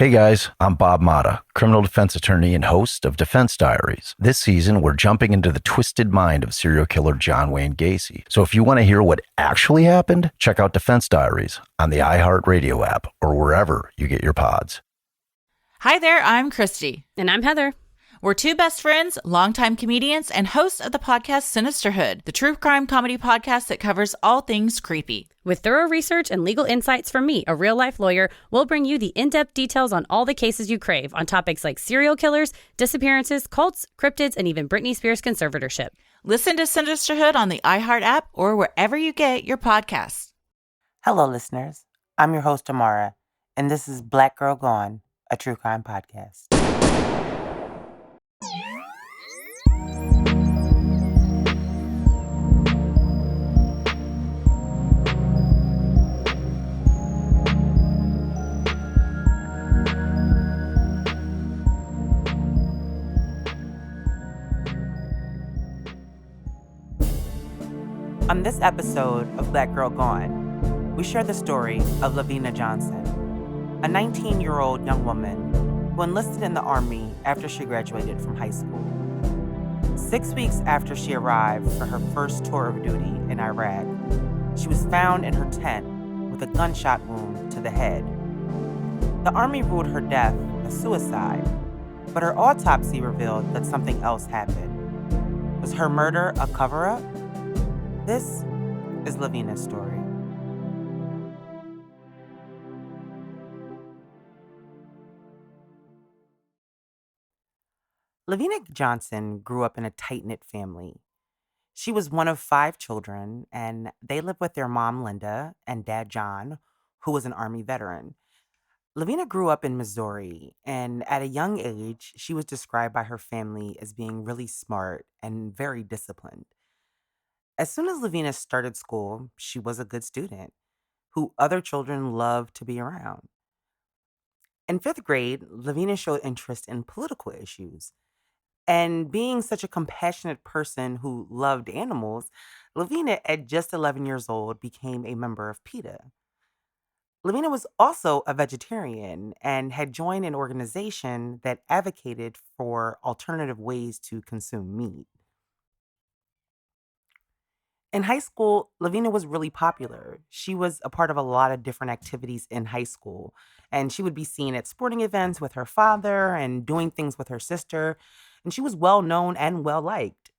Hey guys, I'm Bob Motta, criminal defense attorney and host of Defense Diaries. This season, we're jumping into the twisted mind of serial killer John Wayne Gacy. So if you want to hear what actually happened, check out Defense Diaries on the iHeartRadio app or wherever you get your pods. Hi there, I'm Christy. And I'm Heather. We're two best friends, longtime comedians, and hosts of the podcast Sinisterhood, the true crime comedy podcast that covers all things creepy. With thorough research and legal insights from me, a real-life lawyer, we'll bring you the in-depth details on all the cases you crave on topics like serial killers, disappearances, cults, cryptids, and even Britney Spears' conservatorship. Listen to Sinisterhood on the iHeart app or wherever you get your podcasts. Hello, listeners. I'm your host, Amara, and this is Black Girl Gone, a true crime podcast. On this episode of Black Girl Gone, we share the story of LaVena Johnson, a 19-year-old young woman who enlisted in the Army after she graduated from high school. 6 weeks after she arrived for her first tour of duty in Iraq, she was found in her tent with a gunshot wound to the head. The Army ruled her death a suicide, but her autopsy revealed that something else happened. Was her murder a cover-up? This is LaVena's story. LaVena Johnson grew up in a tight-knit family. She was one of 5 children, and they lived with their mom, Linda, and dad, John, who was an Army veteran. LaVena grew up in Missouri, and at a young age, she was described by her family as being really smart and very disciplined. As soon as LaVena started school, she was a good student who other children loved to be around. In 5th grade, LaVena showed interest in political issues. And being such a compassionate person who loved animals, LaVena, at just 11 years old, became a member of PETA. LaVena was also a vegetarian and had joined an organization that advocated for alternative ways to consume meat. In high school, LaVena was really popular. She was a part of a lot of different activities in high school, and she would be seen at sporting events with her father and doing things with her sister, and she was well known and well liked.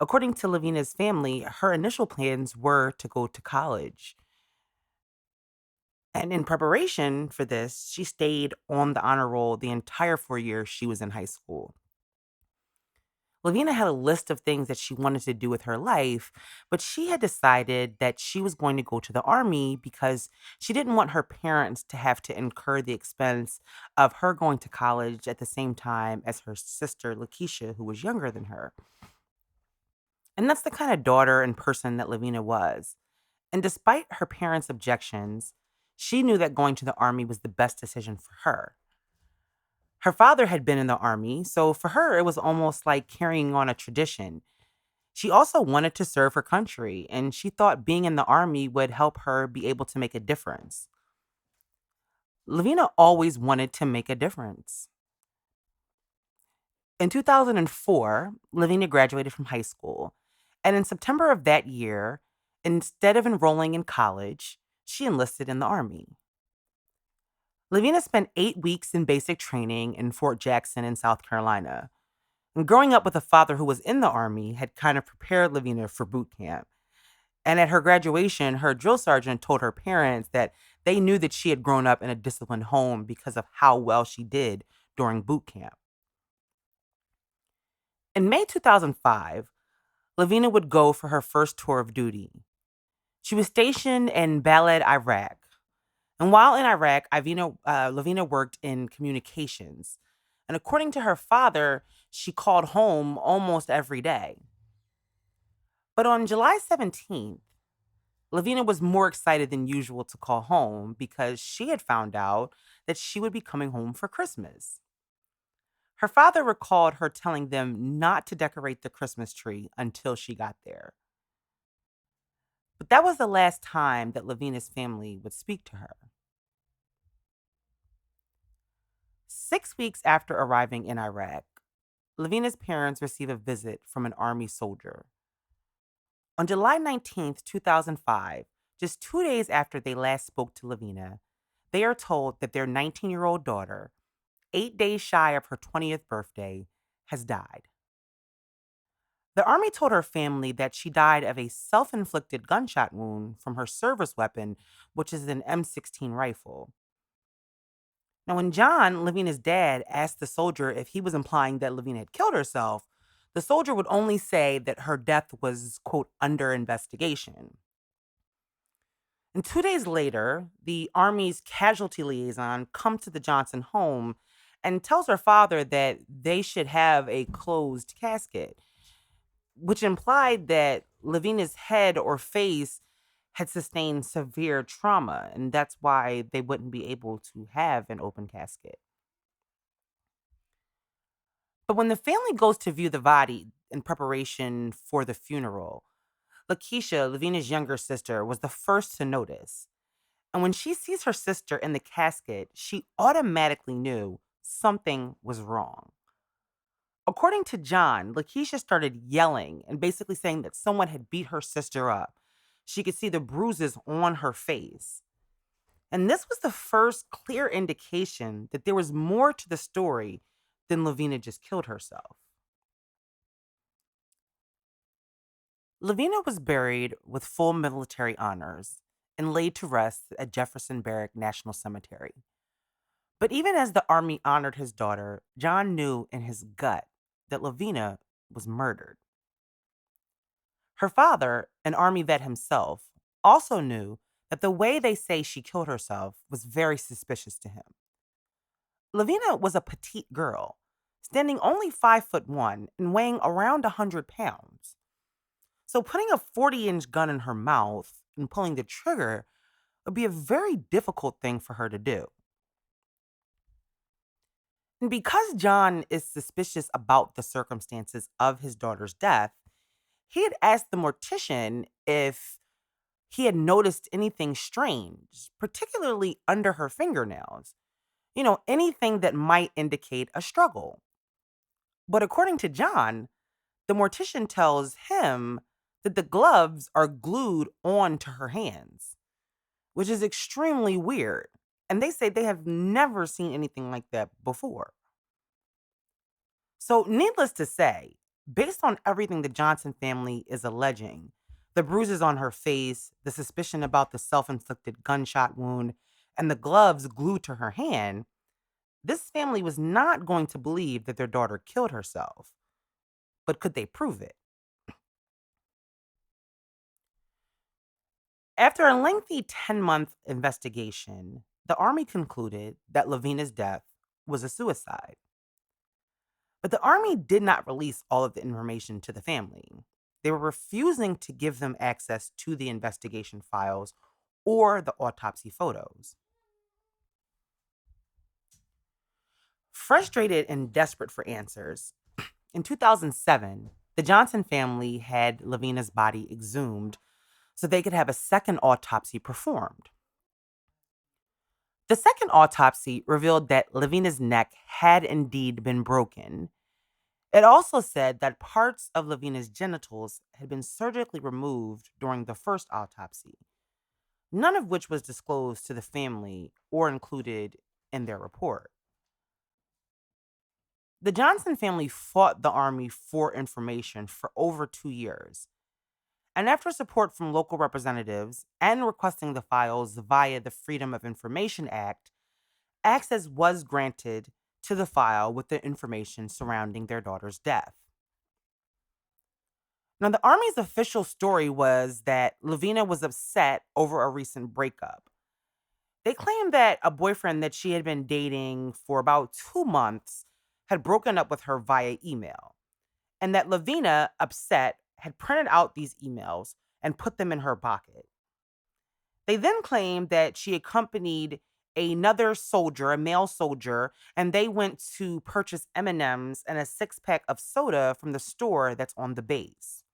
According to LaVena's family, her initial plans were to go to college. And in preparation for this, she stayed on the honor roll the entire 4 years she was in high school. LaVena had a list of things that she wanted to do with her life, but she had decided that she was going to go to the Army because she didn't want her parents to have to incur the expense of her going to college at the same time as her sister, Lakeisha, who was younger than her. And that's the kind of daughter and person that LaVena was. And despite her parents' objections, she knew that going to the Army was the best decision for her. Her father had been in the Army, so for her, it was almost like carrying on a tradition. She also wanted to serve her country, and she thought being in the Army would help her be able to make a difference. LaVena always wanted to make a difference. In 2004, LaVena graduated from high school, and in September of that year, instead of enrolling in college, she enlisted in the Army. LaVena spent 8 weeks in basic training in Fort Jackson in South Carolina. And growing up with a father who was in the Army had kind of prepared LaVena for boot camp. And at her graduation, her drill sergeant told her parents that they knew that she had grown up in a disciplined home because of how well she did during boot camp. In May 2005, LaVena would go for her first tour of duty. She was stationed in Balad, Iraq. And while in Iraq, LaVena worked in communications. And according to her father, she called home almost every day. But on July 17th, LaVena was more excited than usual to call home because she had found out that she would be coming home for Christmas. Her father recalled her telling them not to decorate the Christmas tree until she got there. But that was the last time that LaVena's family would speak to her. 6 weeks after arriving in Iraq, LaVena's parents receive a visit from an Army soldier. On July 19th, 2005, just 2 days after they last spoke to LaVena, they are told that their 19-year-old daughter, 8 days shy of her 20th birthday, has died. The Army told her family that she died of a self inflicted gunshot wound from her service weapon, which is an M16 rifle. Now, when John, LaVena's dad, asked the soldier if he was implying that LaVena had killed herself, the soldier would only say that her death was, quote, under investigation. And 2 days later, the Army's casualty liaison comes to the Johnson home and tells her father that they should have a closed casket, which implied that LaVena's head or face had sustained severe trauma, and that's why they wouldn't be able to have an open casket. But when the family goes to view the body in preparation for the funeral, Lakeisha, LaVena's younger sister, was the first to notice. And when she sees her sister in the casket, she automatically knew something was wrong. According to John, Lakeisha started yelling and basically saying that someone had beat her sister up. She could see the bruises on her face. And this was the first clear indication that there was more to the story than LaVena just killed herself. LaVena was buried with full military honors and laid to rest at Jefferson Barrack National Cemetery. But even as the Army honored his daughter, John knew in his gut that LaVena was murdered. Her father, an Army vet himself, also knew that the way they say she killed herself was very suspicious to him. LaVena was a petite girl, standing only 5'1" and weighing around 100 pounds. So putting a 40-inch gun in her mouth and pulling the trigger would be a very difficult thing for her to do. And because John is suspicious about the circumstances of his daughter's death, he had asked the mortician if he had noticed anything strange, particularly under her fingernails. Anything that might indicate a struggle. But according to John, the mortician tells him that the gloves are glued onto her hands, which is extremely weird. And they say they have never seen anything like that before. So, needless to say, based on everything the Johnson family is alleging, the bruises on her face, the suspicion about the self-inflicted gunshot wound, and the gloves glued to her hand, this family was not going to believe that their daughter killed herself. But could they prove it? After a lengthy 10-month investigation, the Army concluded that LaVena's death was a suicide. But the Army did not release all of the information to the family. They were refusing to give them access to the investigation files or the autopsy photos. Frustrated and desperate for answers, in 2007, the Johnson family had LaVena's body exhumed so they could have a second autopsy performed. The second autopsy revealed that LaVena's neck had indeed been broken. It also said that parts of LaVena's genitals had been surgically removed during the first autopsy, none of which was disclosed to the family or included in their report. The Johnson family fought the Army for information for over 2 years. And after support from local representatives and requesting the files via the Freedom of Information Act, access was granted to the file with the information surrounding their daughter's death. Now, the Army's official story was that LaVena was upset over a recent breakup. They claimed that a boyfriend that she had been dating for about 2 months had broken up with her via email, and that LaVena, upset, had printed out these emails and put them in her pocket. They then claimed that she accompanied another soldier, a male soldier, and they went to purchase M&Ms and a 6-pack of soda from the store that's on the base.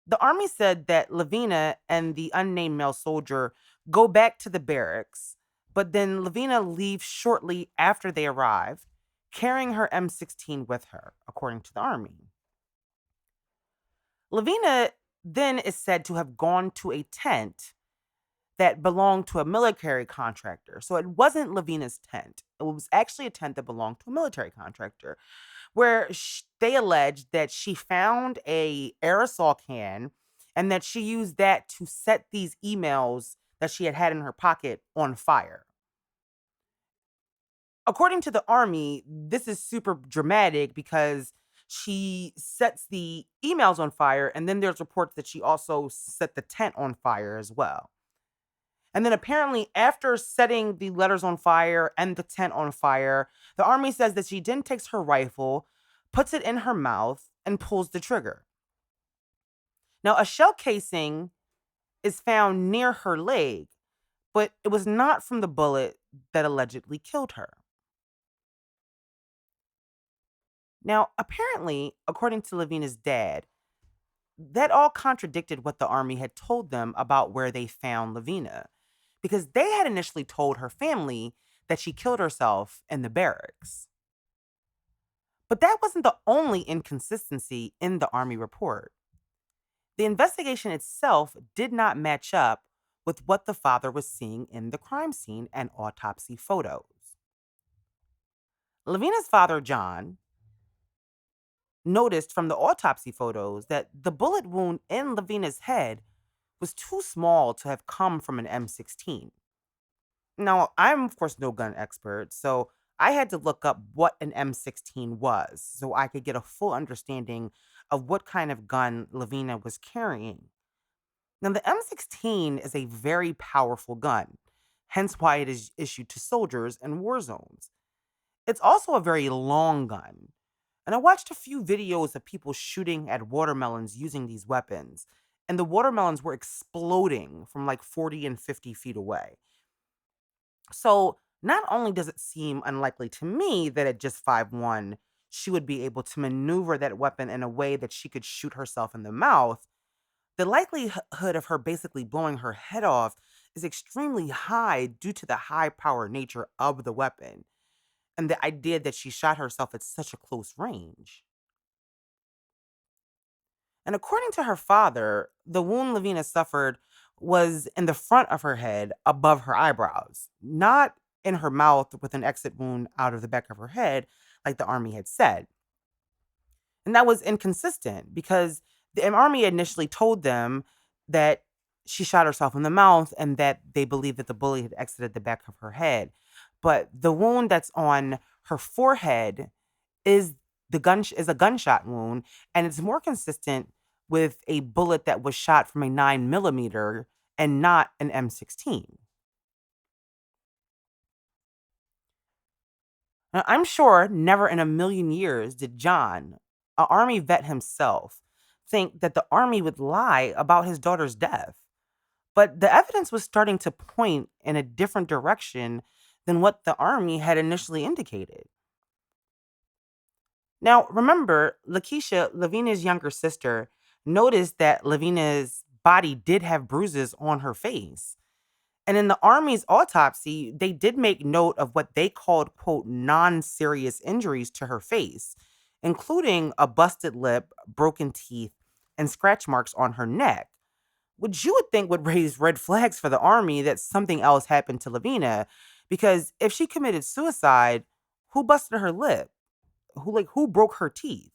The Army said that LaVena and the unnamed male soldier go back to the barracks, But then LaVena leaves shortly after they arrive, carrying her M16 with her, according to the Army. LaVena then is said to have gone to a tent that belonged to a military contractor. So it wasn't LaVena's tent. It was actually a tent that belonged to a military contractor, where they alleged that she found a aerosol can and that she used that to set these emails that she had in her pocket on fire. According to the Army, this is super dramatic because she sets the emails on fire, and then there's reports that she also set the tent on fire as well. And then apparently, after setting the letters on fire and the tent on fire, the Army says that she then takes her rifle, puts it in her mouth, and pulls the trigger. Now, a shell casing is found near her leg, but it was not from the bullet that allegedly killed her. Now, apparently, according to LaVena's dad, that all contradicted what the Army had told them about where they found LaVena, because they had initially told her family that she killed herself in the barracks. But that wasn't the only inconsistency in the Army report. The investigation itself did not match up with what the father was seeing in the crime scene and autopsy photos. LaVena's father, John, noticed from the autopsy photos that the bullet wound in LaVena's head was too small to have come from an M16. Now, I'm, of course, no gun expert, so I had to look up what an M16 was so I could get a full understanding of what kind of gun LaVena was carrying. Now, the M16 is a very powerful gun, hence why it is issued to soldiers in war zones. It's also a very long gun. And I watched a few videos of people shooting at watermelons using these weapons, and the watermelons were exploding from like 40 and 50 feet away. So, not only does it seem unlikely to me that at just 5'1", she would be able to maneuver that weapon in a way that she could shoot herself in the mouth, the likelihood of her basically blowing her head off is extremely high due to the high power nature of the weapon and the idea that she shot herself at such a close range. And according to her father, the wound LaVena suffered was in the front of her head above her eyebrows, not in her mouth with an exit wound out of the back of her head, like the Army had said. And that was inconsistent because the Army initially told them that she shot herself in the mouth and that they believed that the bullet had exited the back of her head. But the wound that's on her forehead is is a gunshot wound, and it's more consistent with a bullet that was shot from a 9mm and not an M16. Now, I'm sure never in a million years did John, an Army vet himself, think that the Army would lie about his daughter's death. But the evidence was starting to point in a different direction than what the Army had initially indicated. Now, remember, Lakeisha, LaVena's younger sister, noticed that LaVena's body did have bruises on her face. And in the Army's autopsy, they did make note of what they called, quote, non-serious injuries to her face, including a busted lip, broken teeth, and scratch marks on her neck, which you would think would raise red flags for the Army that something else happened to LaVena, because if she committed suicide, who busted her lip? Who broke her teeth?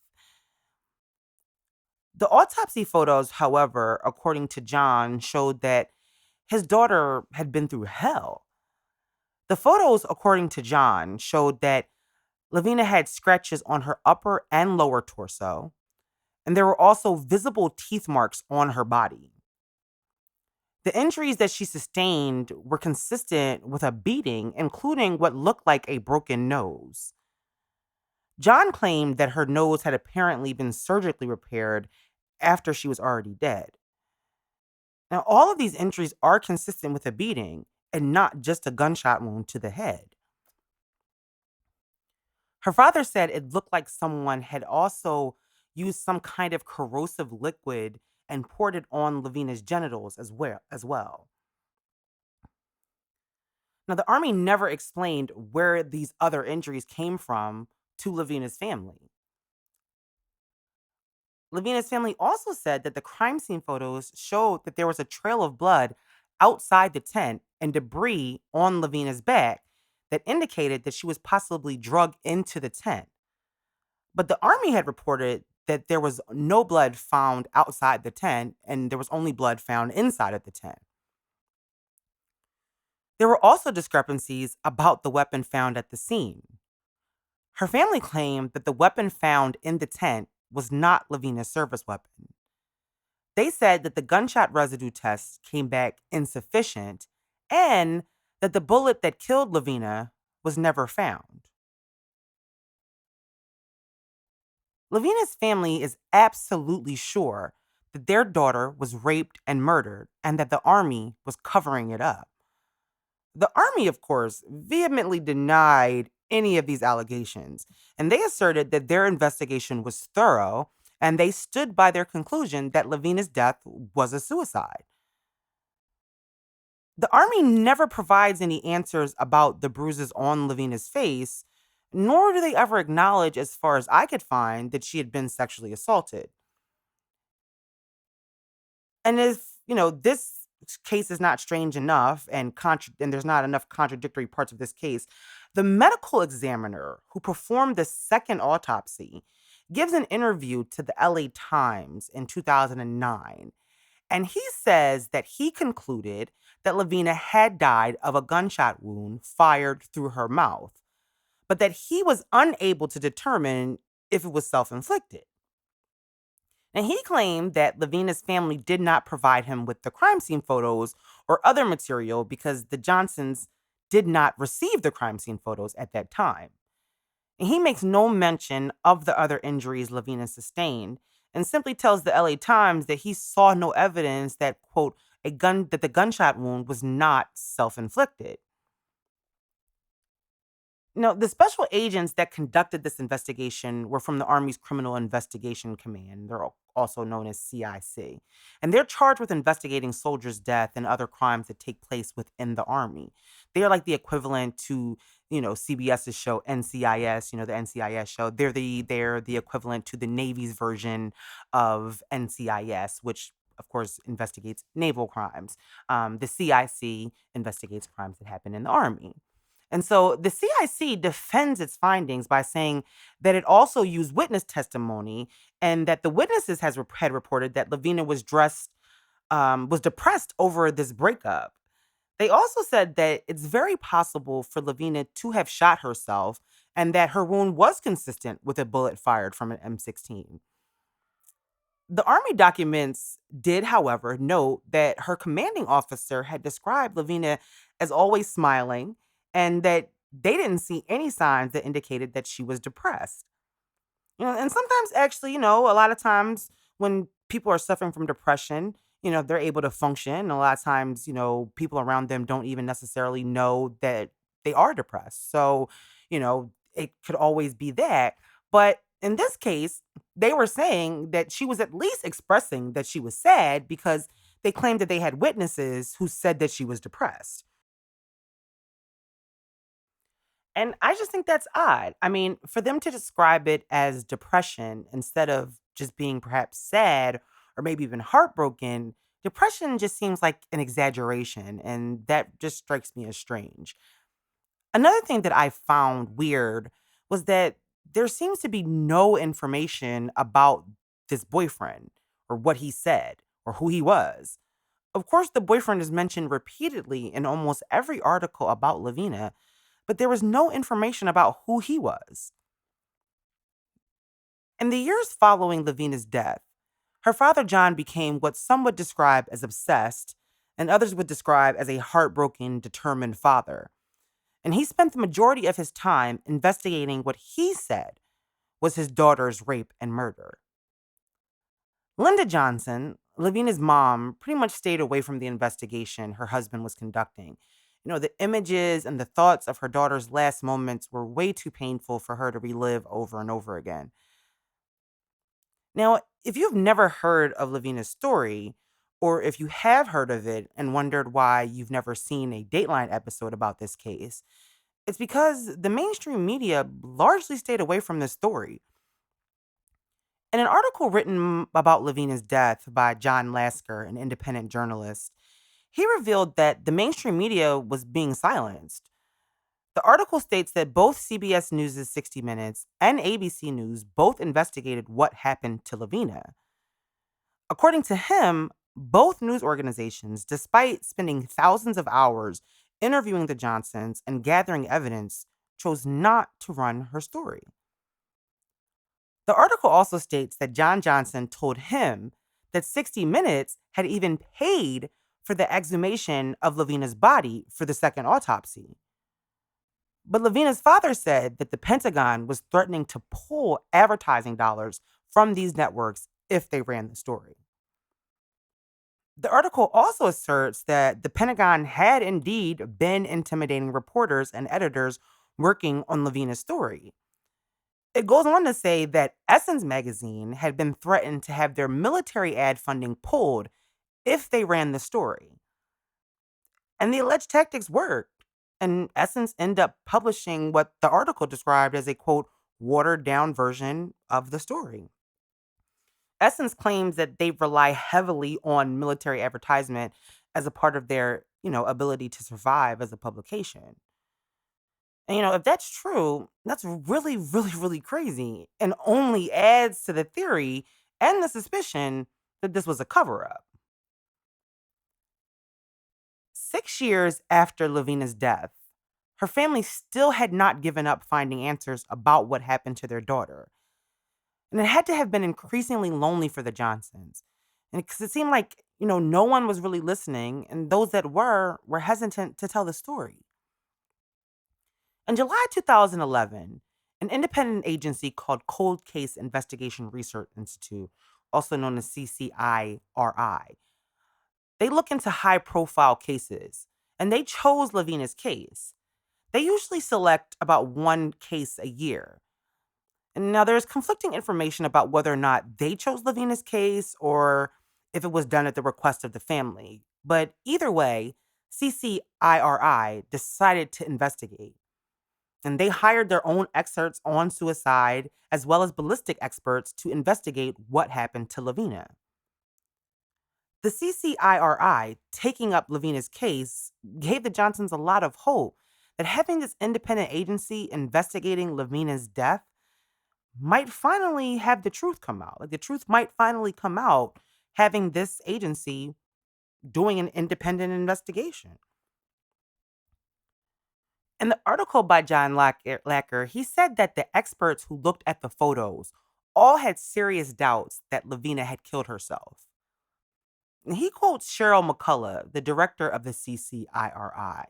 The autopsy photos, however, according to John, showed that his daughter had been through hell. The photos, according to John, showed that LaVena had scratches on her upper and lower torso, and there were also visible teeth marks on her body. The injuries that she sustained were consistent with a beating, including what looked like a broken nose. John claimed that her nose had apparently been surgically repaired after she was already dead. Now, all of these injuries are consistent with a beating and not just a gunshot wound to the head. Her father said it looked like someone had also used some kind of corrosive liquid and poured it on LaVena's genitals as well. Now, the Army never explained where these other injuries came from to LaVena's family. LaVena's family also said that the crime scene photos showed that there was a trail of blood outside the tent and debris on LaVena's back that indicated that she was possibly drugged into the tent. But the Army had reported that there was no blood found outside the tent and there was only blood found inside of the tent. There were also discrepancies about the weapon found at the scene. Her family claimed that the weapon found in the tent was not LaVena's service weapon. They said that the gunshot residue tests came back insufficient and that the bullet that killed LaVena was never found. LaVena's family is absolutely sure that their daughter was raped and murdered and that the Army was covering it up. The Army, of course, vehemently denied any of these allegations, and they asserted that their investigation was thorough and they stood by their conclusion that LaVena's death was a suicide. The Army never provides any answers about the bruises on LaVena's face, nor do they ever acknowledge, as far as I could find, that she had been sexually assaulted. And if, this case is not strange enough and there's not enough contradictory parts of this case, the medical examiner who performed the second autopsy gives an interview to the LA Times in 2009. And he says that he concluded that LaVena had died of a gunshot wound fired through her mouth, but that he was unable to determine if it was self-inflicted. And he claimed that LaVena's family did not provide him with the crime scene photos or other material because the Johnsons did not receive the crime scene photos at that time. And he makes no mention of the other injuries LaVena sustained and simply tells the LA Times that he saw no evidence that, quote, that the gunshot wound was not self-inflicted. The special agents that conducted this investigation were from the Army's Criminal Investigation Command. They're also known as CIC. And they're charged with investigating soldiers' death and other crimes that take place within the Army. They are like the equivalent to, CBS's show NCIS, the NCIS show. They're the equivalent to the Navy's version of NCIS, which of course investigates naval crimes. The CIC investigates crimes that happen in the Army. And so the CIC defends its findings by saying that it also used witness testimony and that the witnesses had reported that LaVena was depressed over this breakup. They also said that it's very possible for LaVena to have shot herself and that her wound was consistent with a bullet fired from an M16. The Army documents did, however, note that her commanding officer had described LaVena as always smiling and that they didn't see any signs that indicated that she was depressed. And sometimes actually, a lot of times when people are suffering from depression, they're able to function. And a lot of times, people around them don't even necessarily know that they are depressed. So, it could always be that. But in this case, they were saying that she was at least expressing that she was sad because they claimed that they had witnesses who said that she was depressed. And I just think that's odd. I mean, for them to describe it as depression instead of just being perhaps sad or maybe even heartbroken, depression just seems like an exaggeration. And that just strikes me as strange. Another thing that I found weird was that there seems to be no information about this boyfriend or what he said or who he was. Of course, the boyfriend is mentioned repeatedly in almost every article about LaVena, but there was no information about who he was. In the years following LaVena's death, her father John became what some would describe as obsessed, and others would describe as a heartbroken, determined father. And he spent the majority of his time investigating what he said was his daughter's rape and murder. Linda Johnson, LaVena's mom, pretty much stayed away from the investigation her husband was conducting. The images and the thoughts of her daughter's last moments were way too painful for her to relive over and over again. Now, if you've never heard of LaVena's story, or if you have heard of it and wondered why you've never seen a Dateline episode about this case, it's because the mainstream media largely stayed away from this story. In an article written about LaVena's death by John Lasker, an independent journalist, he revealed that the mainstream media was being silenced. The article states that both CBS News' 60 Minutes and ABC News both investigated what happened to LaVena. According to him, both news organizations, despite spending thousands of hours interviewing the Johnsons and gathering evidence, chose not to run her story. The article also states that John Johnson told him that 60 Minutes had even paid for the exhumation of LaVena's body for the second autopsy. But LaVena's father said that the Pentagon was threatening to pull advertising dollars from these networks if they ran the story. The article also asserts that the Pentagon had indeed been intimidating reporters and editors working on LaVena's story. It goes on to say that Essence magazine had been threatened to have their military ad funding pulled if they ran the story. And the alleged tactics worked. And Essence ended up publishing what the article described as a, quote, watered down version of the story. Essence claims that they rely heavily on military advertisement as a part of their, ability to survive as a publication. And, if that's true, that's really, really, really crazy and only adds to the theory and the suspicion that this was a cover up. 6 years after LaVena's death, her family still had not given up finding answers about what happened to their daughter. And it had to have been increasingly lonely for the Johnsons. And because it seemed like, no one was really listening, and those that were hesitant to tell the story. In July 2011, an independent agency called Cold Case Investigation Research Institute, also known as CCIRI, they look into high-profile cases, and they chose LaVena's case. They usually select about one case a year. And now there's conflicting information about whether or not they chose LaVena's case or if it was done at the request of the family. But either way, CCIRI decided to investigate. And they hired their own experts on suicide as well as ballistic experts to investigate what happened to LaVena. The CCIRI taking up LaVena's case gave the Johnsons a lot of hope that having this independent agency investigating LaVena's death might finally have the truth come out. Like the truth might finally come out having this agency doing an independent investigation. In the article by John Lacker, he said that the experts who looked at the photos all had serious doubts that LaVena had killed herself. And he quotes Cheryl McCullough, the director of the CCIRI,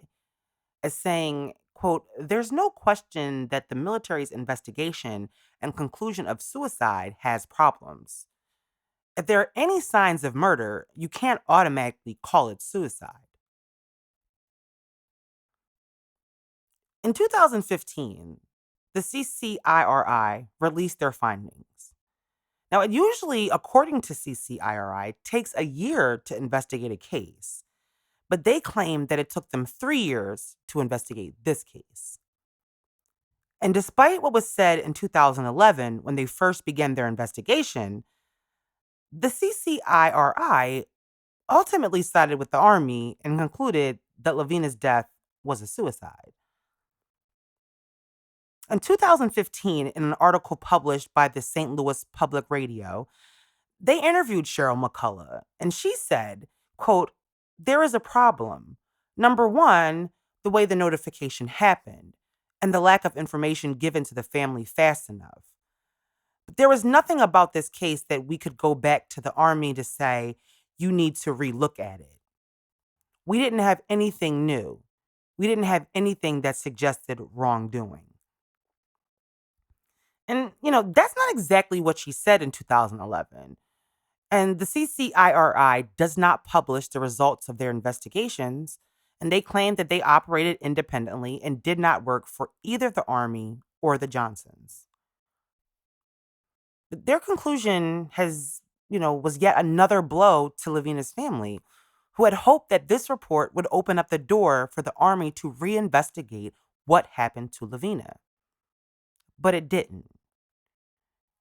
as saying, quote, "There's no question that the military's investigation and conclusion of suicide has problems. If there are any signs of murder, you can't automatically call it suicide." In 2015, the CCIRI released their findings. Now, it usually, according to CCIRI, takes a year to investigate a case, but they claim that it took them 3 years to investigate this case. And despite what was said in 2011 when they first began their investigation, the CCIRI ultimately sided with the Army and concluded that LaVena's death was a suicide. In 2015, in an article published by the St. Louis Public Radio, they interviewed Cheryl McCullough, and she said, quote, "There is a problem. Number one, the way the notification happened, and the lack of information given to the family fast enough. But there was nothing about this case that we could go back to the Army to say, you need to relook at it. We didn't have anything new. We didn't have anything that suggested wrongdoing." And, that's not exactly what she said in 2011. And the CCIRI does not publish the results of their investigations, and they claim that they operated independently and did not work for either the Army or the Johnsons. But their conclusion has was yet another blow to LaVena's family, who had hoped that this report would open up the door for the Army to reinvestigate what happened to LaVena. But it didn't.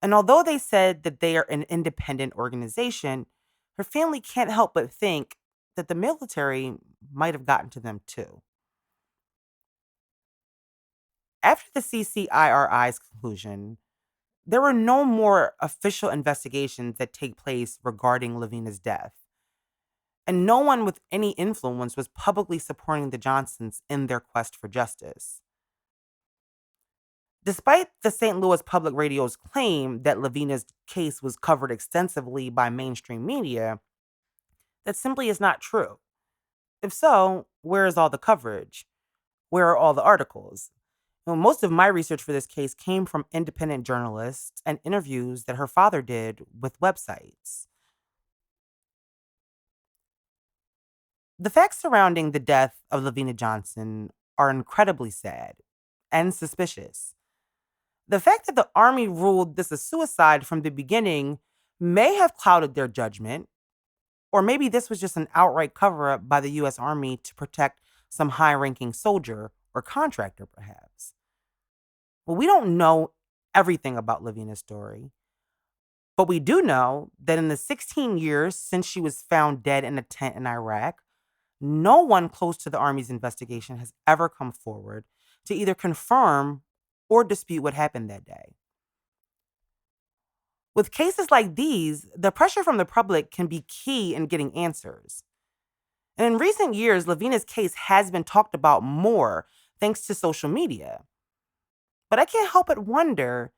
And although they said that they are an independent organization, her family can't help but think that the military might have gotten to them too. After the CCIRI's conclusion, there were no more official investigations that take place regarding LaVena's death, and no one with any influence was publicly supporting the Johnsons in their quest for justice. Despite the St. Louis Public Radio's claim that LaVena's case was covered extensively by mainstream media, that simply is not true. If so, where is all the coverage? Where are all the articles? Most of my research for this case came from independent journalists and interviews that her father did with websites. The facts surrounding the death of LaVena Johnson are incredibly sad and suspicious. The fact that the Army ruled this a suicide from the beginning may have clouded their judgment, or maybe this was just an outright cover up by the U.S. Army to protect some high ranking soldier or contractor, perhaps. Well, we don't know everything about LaVena's story, but we do know that in the 16 years since she was found dead in a tent in Iraq, no one close to the Army's investigation has ever come forward to either confirm or dispute what happened that day. With cases like these, the pressure from the public can be key in getting answers. And in recent years, LaVena's case has been talked about more thanks to social media. But I can't help but wonder,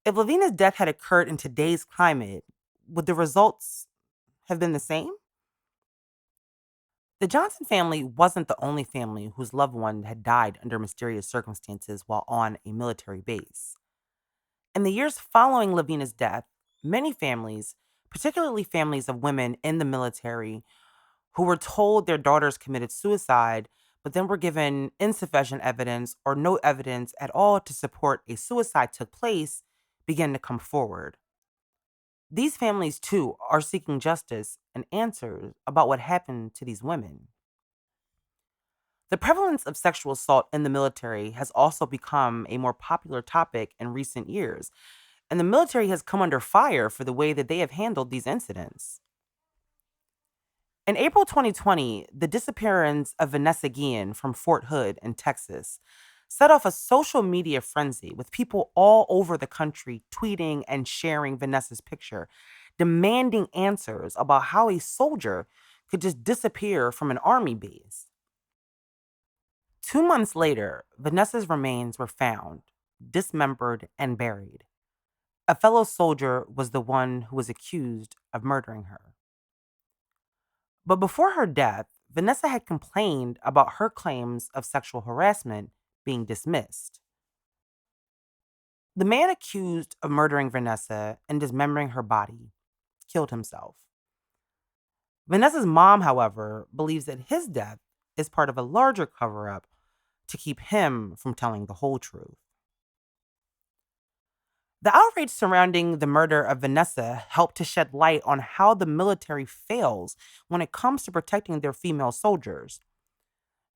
if LaVena's death had occurred in today's climate, would the results have been the same? The Johnson family wasn't the only family whose loved one had died under mysterious circumstances while on a military base. In the years following LaVena's death, many families, particularly families of women in the military, who were told their daughters committed suicide, but then were given insufficient evidence or no evidence at all to support a suicide took place, began to come forward. These families, too, are seeking justice and answers about what happened to these women. The prevalence of sexual assault in the military has also become a more popular topic in recent years, and the military has come under fire for the way that they have handled these incidents. In April 2020, the disappearance of Vanessa Guillen from Fort Hood in Texas set off a social media frenzy with people all over the country tweeting and sharing Vanessa's picture, demanding answers about how a soldier could just disappear from an Army base. 2 months later, Vanessa's remains were found, dismembered, and buried. A fellow soldier was the one who was accused of murdering her. But before her death, Vanessa had complained about her claims of sexual harassment being dismissed. The man accused of murdering Vanessa and dismembering her body killed himself. Vanessa's mom, however, believes that his death is part of a larger cover-up to keep him from telling the whole truth. The outrage surrounding the murder of Vanessa helped to shed light on how the military fails when it comes to protecting their female soldiers.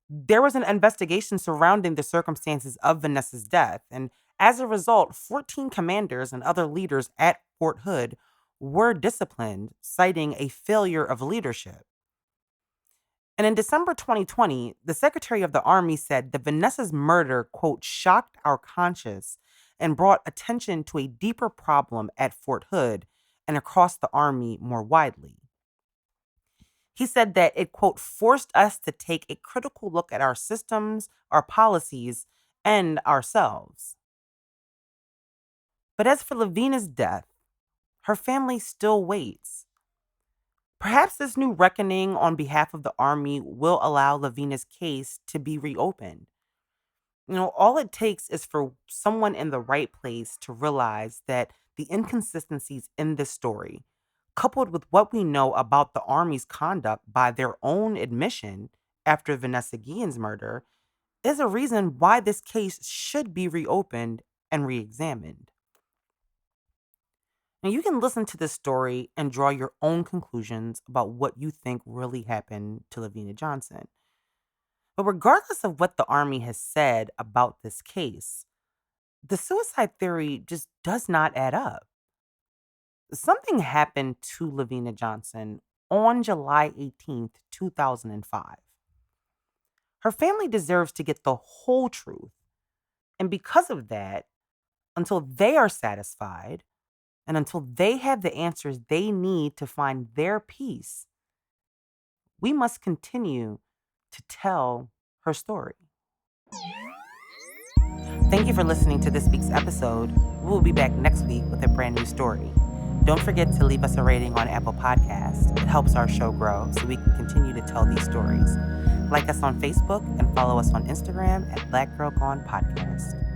There was an investigation surrounding the circumstances of Vanessa's death, and as a result, 14 commanders and other leaders at Fort Hood were disciplined, citing a failure of leadership. And in December 2020, the Secretary of the Army said that Vanessa's murder, quote, shocked our conscience and brought attention to a deeper problem at Fort Hood and across the Army more widely. He said that it, quote, forced us to take a critical look at our systems, our policies, and ourselves. But as for LaVena's death, her family still waits. Perhaps this new reckoning on behalf of the Army will allow LaVena's case to be reopened. All it takes is for someone in the right place to realize that the inconsistencies in this story, coupled with what we know about the Army's conduct by their own admission after Vanessa Guillen's murder, is a reason why this case should be reopened and reexamined. Now, you can listen to this story and draw your own conclusions about what you think really happened to LaVena Johnson. But regardless of what the Army has said about this case, the suicide theory just does not add up. Something happened to LaVena Johnson on July 18th, 2005. Her family deserves to get the whole truth. And because of that, until they are satisfied and until they have the answers they need to find their peace, we must continue to tell her story. Thank you for listening to this week's episode. We will be back next week with a brand new story. Don't forget to leave us a rating on Apple Podcasts. It helps our show grow so we can continue to tell these stories. Like us on Facebook and follow us on Instagram at Black Girl Gone Podcast.